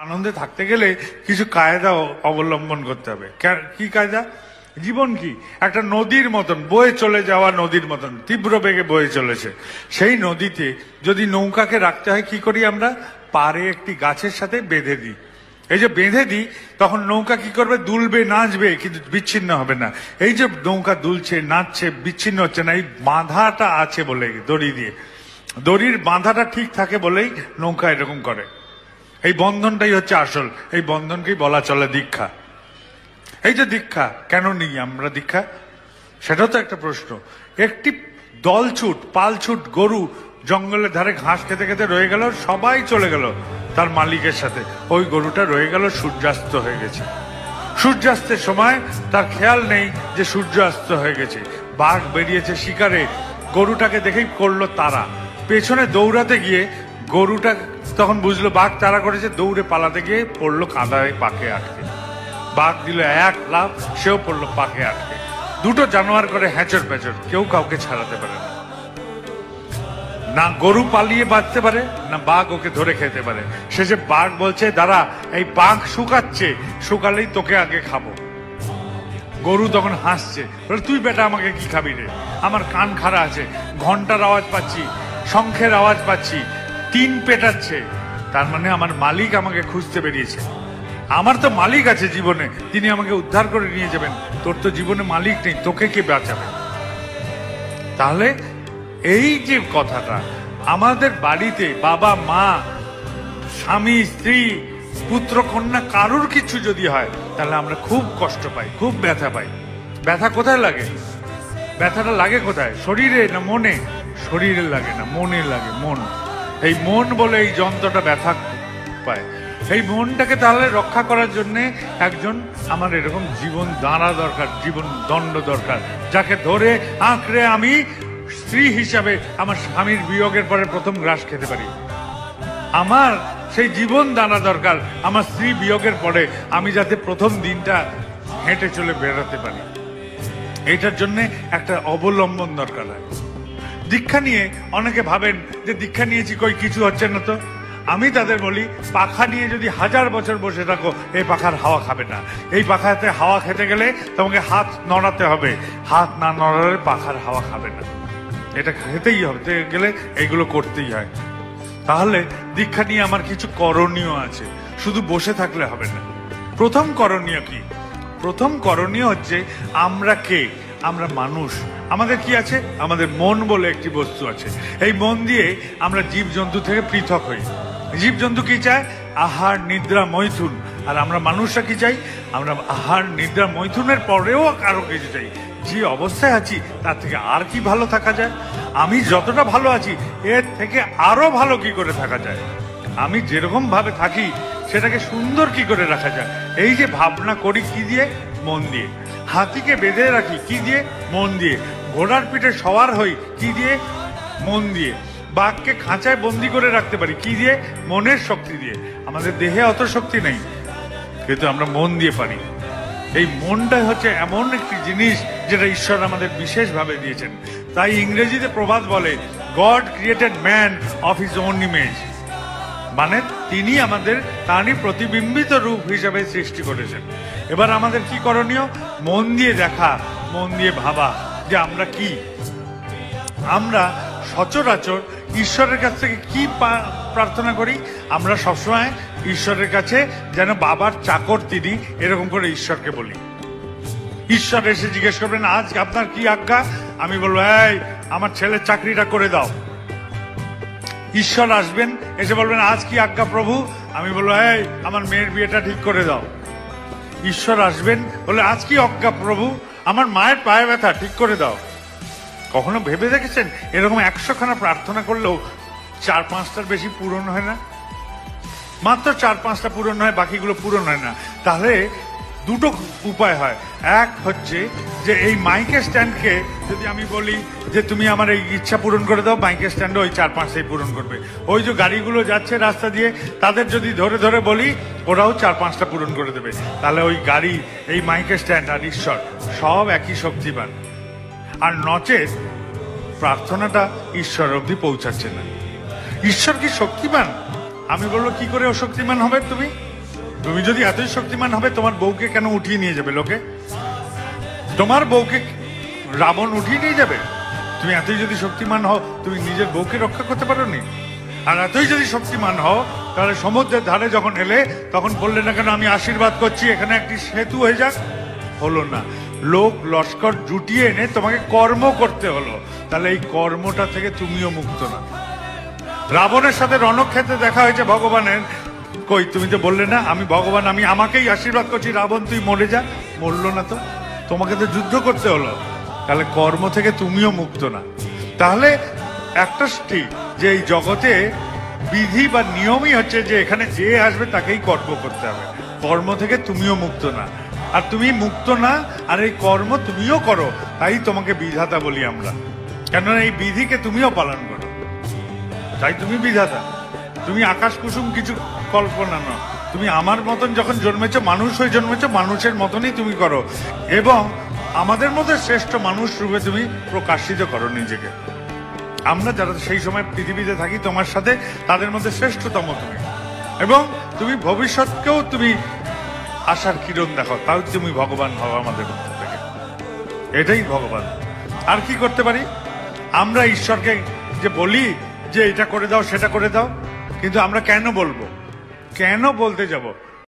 আনন্দে থাকতে গেলে কিছু কায়দা অবলম্বন করতে হবে। কি কায়দা? জীবন কি একটা নদীর মতন বয়ে চলে যাওয়া, নদীর মতন তীব্র বেগে বয়ে চলেছে। সেই নদীতে যদি নৌকাকে রাখতে হয়, কি করি আমরা? পাড়ে একটি গাছের সাথে বেঁধে দিই। এই যে বেঁধে দিই, তখন নৌকা কি করবে? দুলবে, নাচবে, কিন্তু বিচ্ছিন্ন হবে না। এই যে নৌকা দুলছে, নাচছে, বিচ্ছিন্ন হচ্ছে না, এই বাঁধাটা আছে বলে, দড়ি দিয়ে, দড়ির বাঁধাটা ঠিক থাকে বলেই নৌকা এরকম করে। এই বন্ধনটাই হচ্ছে আসল। এই বন্ধনকেই বলা চলে দীক্ষা। এই যে দীক্ষা, কেন নিই আমরা দীক্ষা? সেটাও তো একটা প্রশ্ন। একটি দলছুট, পালছুট গরু জঙ্গলের ধারে ঘাস খেতে খেতে রয়ে গেল, সবাই চলে গেল তার মালিকের সাথে। ওই গরুটা রয়ে গেল, সূর্যাস্ত হয়ে গেছে। সূর্যাস্তের সময় তার খেয়াল নেই যে সূর্যাস্ত হয়ে গেছে। বাঘ বেরিয়েছে শিকারে, গরুটাকে দেখেই করলো তাড়া। পেছনে দৌড়াতে গিয়ে গরুটা তখন বুঝলো বাঘ তাড়া করেছে, দৌড়ে পালাতে গিয়ে পড়লো কাদায়, পাকে আটকে। বাঘ দিল এক লাফ, সেও পড়লো পাকে আটকে। দুটো জানোয়ার করে হ্যাঁচর প্যাচর, কেউ কাউকে ছাড়াতে পারে না। না গরু পালিয়ে বাঁচতে পারে, না বাঘ ওকে ধরে খেতে পারে। শেষে বাঘ বলছে, দাঁড়া, এই বাঘ শুকাচ্ছে, শুকালেই তোকে আগে খাবো। গরু তখন হাসছে, তুই বেটা আমাকে কি খাবি রে? আমার কান খাড়া আছে, ঘন্টার আওয়াজ পাচ্ছি, শঙ্খের আওয়াজ পাচ্ছি, টিন পেটাচ্ছে, তার মানে আমার মালিক আমাকে খুঁজতে বেরিয়েছে। আমার তো মালিক আছে জীবনে, তিনি আমাকে উদ্ধার করে নিয়ে যাবেন। তোর তো জীবনে মালিক নেই, তোকে কে বাঁচাবে? তাহলে এই যে কথাটা, আমাদের বাড়িতে বাবা মা, স্বামী স্ত্রী, পুত্র কন্যা কারুর কিছু যদি হয়, তাহলে আমরা খুব কষ্ট পাই, খুব ব্যথা পাই। ব্যথা কোথায় লাগে? ব্যথাটা লাগে কোথায়? শরীরে না মনে? শরীরে লাগে না, মনে লাগে। মন, এই মন বলে এই যন্ত্রটা ব্যথা পায়। এই মনটাকে তাহলে রক্ষা করার জন্য একজন আমার এরকম জীবন দাঁড়া দরকার, জীবন দণ্ড দরকার, যাকে ধরে আঁকড়ে আমি স্ত্রী হিসাবে আমার স্বামীর বিয়োগের পরে প্রথম গ্রাস খেতে পারি। আমার সেই জীবন দানা দরকার, আমার স্ত্রী বিয়োগের পরে আমি যাতে প্রথম দিনটা হেঁটে চলে বেরোতে পারি। এটার জন্য একটা অবলম্বন দরকার হয়। দীক্ষা নিয়ে অনেকে ভাবেন যে দীক্ষা নিয়েছি, কই কিছু হচ্ছে না তো। আমি তাদের বলি, পাখা নিয়ে যদি 1000 বছর বসে থাকো, এই পাখার হাওয়া খাবে না। এই পাখাতে হাওয়া খেতে গেলে তোমাকে হাত নড়াতে হবে, হাত না নড়ালে পাখার হাওয়া খাবে না। এটা খেতেই হবে গেলে এইগুলো করতেই হয়। তাহলে দীক্ষা নিয়ে আমার কিছু করণীয় আছে, শুধু বসে থাকলে হবে না। প্রথম করণীয় কি? প্রথম করণীয় হচ্ছে, আমরা কে? আমরা মানুষ। আমাদের কি আছে? আমাদের মন বলে একটি বস্তু আছে। এই মন দিয়ে আমরা জীবজন্তু থেকে পৃথক হই। জীবজন্তু কি চায়? আহার, নিদ্রা, মৈথুন। আর আমরা মানুষরা কি চাই? আমরা আহার, নিদ্রা, মৈথুনের পরেও আরো কিছু চাই। যে অবস্থায় আছি তার থেকে আর কি ভালো থাকা যায়? আমি যতটা ভালো আছি এর থেকে আরো ভালো কি করে থাকা যায়? আমি যেরকম ভাবে থাকি সেটাকে সুন্দর কি করে রাখা যায়? এই যে ভাবনা করি কি দিয়ে? মন দিয়ে। হাতিকে বেঁধে রাখি কি দিয়ে? মন দিয়ে। ঘোড়ার পিঠে সওয়ার হই কি দিয়ে? মন দিয়ে। বাঘকে খাঁচায় বন্দি করে রাখতে পারি কি দিয়ে? মনের শক্তি দিয়ে। আমাদের দেহে অত শক্তি নেই, কিন্তু আমরা মন দিয়ে পারি। এই মনটাই হচ্ছে এমন একটি জিনিস যেটা ঈশ্বর আমাদের বিশেষভাবে দিয়েছেন। তাই ইংরেজিতে প্রবাদ বলে, god created man of his own image. মানে তিনি আমাদের তারই প্রতিবিম্বিত রূপ হিসাবে সৃষ্টি করেছেন। এবার আমাদের কি করণীয়? মন দিয়ে দেখা, মন দিয়ে ভাবা যে আমরা কি। আমরা সচরাচর ঈশ্বরের কাছ থেকে কি প্রার্থনা করি? আমরা সবসময় ঈশ্বরের কাছে যেন বাবার চাকর তিনি, এরকম করে ঈশ্বরকে বলি। ঈশ্বর এসে জিজ্ঞেস করবেন, আজ আপনার কি আজ্ঞা? আমি বলবো, এই আমার ছেলের চাকরিটা করে দাও। ঈশ্বর আসবেন, এসে বলবেন, আজ কি আজ্ঞা প্রভু? আমি বলবো, এই আমার মেয়ের বিয়েটা ঠিক করে দাও। ঈশ্বর আসবেন, বলে, আজ কি আজ্ঞা প্রভু? আমার মায়ের পায়ে ব্যথা ঠিক করে দাও। কখনো ভেবে দেখেছেন এরকম 100 খানা প্রার্থনা করলেও 4-5টার বেশি পূরণ হয় না? মাত্র 4-5টা পূরণ হয়, বাকিগুলো পূরণ হয় না। তাহলে দুটো উপায় হয়। এক হচ্ছে যে এই মাইকের স্ট্যান্ডকে যদি আমি বলি যে তুমি আমার এই ইচ্ছা পূরণ করে দাও, মাইকের স্ট্যান্ড ওই 4-5টাই পূরণ করবে। ওই যে গাড়িগুলো যাচ্ছে রাস্তা দিয়ে, তাদের যদি ধরে ধরে বলি, ওরাও 4-5টা পূরণ করে দেবে। তাহলে ওই গাড়ি, এই মাইকের স্ট্যান্ড আর ঈশ্বর সব একই শক্তিবান। আর নচেত প্রার্থনাটা ঈশ্বর অবধি পৌঁছাচ্ছে না। ঈশ্বর কি শক্তিমান? আমি বলবো, কি করে অশক্তিমান হবে তুমি? তুমি যদি এতই শক্তিমান হবে, তোমার বউকে কেন উঠিয়ে নিয়ে যাবে লোকে? তোমার বউকে রাবণ উঠিয়ে নিয়ে যাবে? তুমি এতই যদি শক্তিমান হও, তুমি নিজের বউকে রক্ষা করতে পারো নি? আর এতই যদি শক্তিমান হও, তাহলে সমুদ্রের ধারে যখন এলে তখন বললে না কেন আমি আশীর্বাদ করছি এখানে একটি সেতু হয়ে যাক? হলো না। লোক লস্কর জুটিয়ে এনে তোমাকে কর্ম করতে হলো। তাহলে এই কর্মটা থেকে তুমিও মুক্ত না। রাবণের সাথে রণক্ষেত্রে দেখা হয়েছে ভগবানের, কই তুমি তো বললে না আমি ভগবান, আমি আমাকেই আশীর্বাদ করছি, রাবণ তুই মরে যা। মরলো না তো, তোমাকে তো যুদ্ধ করতে হলো। তাহলে কর্ম থেকে তুমিও মুক্ত না। তাহলে একটা ঠিক যে এই জগতে বিধি বা নিয়মই হচ্ছে যে এখানে যে আসবে তাকেই কর্ম করতে হবে। কর্ম থেকে তুমিও মুক্ত না, আর তুমি মুক্ত না, আর এই কর্ম তুমিও করো। তাই তোমাকে বিধাতা বলি আমরা, কেননা এই বিধিকে তুমিও পালন করো, তাই তুমি বিধাতা। তুমি আকাশ কুসুম কিছু কল্পনা নয়। তুমি আমার মতন যখন জন্মেছো, মানুষ হয়ে জন্মেছো, মানুষের মতনই তুমি করো, এবং আমাদের মধ্যে শ্রেষ্ঠ মানুষ রূপে তুমি প্রকাশিত করো নিজেকে। আমরা যারা সেই সময় পৃথিবীতে থাকি তোমার সাথে, তাদের মধ্যে শ্রেষ্ঠতম তুমি, এবং তুমি ভবিষ্যৎকেও তুমি আশার কিরণ দেখো, তাও তুমি ভগবান হও আমাদের মধ্যে থেকে। এটাই ভগবান। আর কি করতে পারি আমরা? ঈশ্বরকে যে বলি যে এটা করে দাও সেটা করে দাও, কিন্তু আমরা কেন বলবো, কেন বলতে যাব?